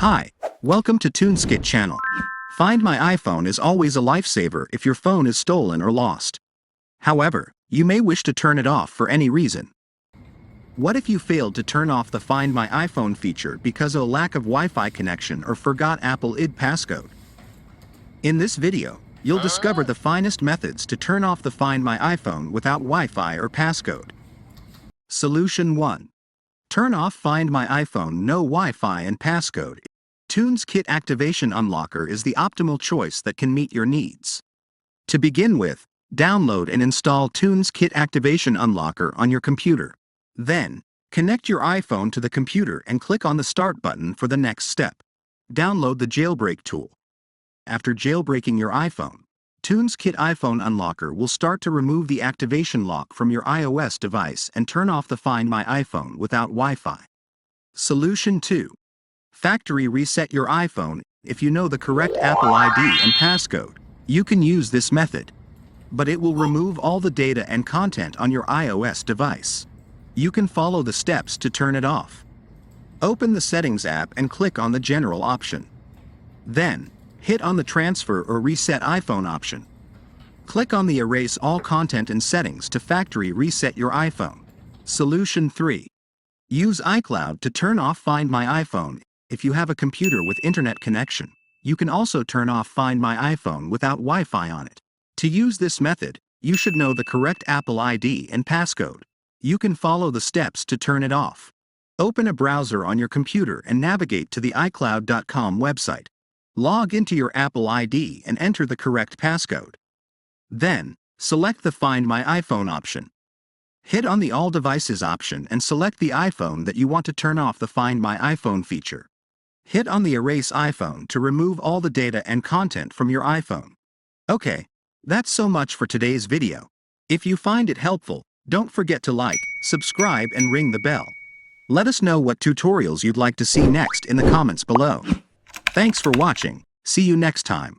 Hi, welcome to TunesKit channel. Find My iPhone is always a lifesaver if your phone is stolen or lost. However, you may wish to turn it off for any reason. What if you failed to turn off the Find My iPhone feature because of a lack of Wi-Fi connection or forgot Apple ID passcode? In this video, you'll discover the finest methods to turn off the Find My iPhone without Wi-Fi or passcode. Solution 1. Turn off Find My iPhone no Wi-Fi and passcode. TunesKit Activation Unlocker is the optimal choice that can meet your needs. To begin with, download and install TunesKit Activation Unlocker on your computer. Then, connect your iPhone to the computer and click on the Start button for the next step. Download the jailbreak tool. After jailbreaking your iPhone, TunesKit iPhone Unlocker will start to remove the activation lock from your iOS device and turn off the Find My iPhone without Wi-Fi. Solution 2. Factory reset your iPhone. If you know the correct Apple ID and passcode, you can use this method. But it will remove all the data and content on your iOS device. You can follow the steps to turn it off. Open the Settings app and click on the General option. Then, hit on the Transfer or Reset iPhone option. Click on the Erase All Content and Settings to factory reset your iPhone. Solution 3. Use iCloud to turn off Find My iPhone. If you have a computer with internet connection, you can also turn off Find My iPhone without Wi-Fi on it. To use this method, you should know the correct Apple ID and passcode. You can follow the steps to turn it off. Open a browser on your computer and navigate to the iCloud.com website. Log into your Apple ID and enter the correct passcode. Then, select the Find My iPhone option. Hit on the All Devices option and select the iPhone that you want to turn off the Find My iPhone feature. Hit on the Erase iPhone to remove all the data and content from your iPhone. Okay, that's so much for today's video. If you find it helpful, don't forget to like, subscribe and ring the bell. Let us know what tutorials you'd like to see next in the comments below. Thanks for watching. See you next time.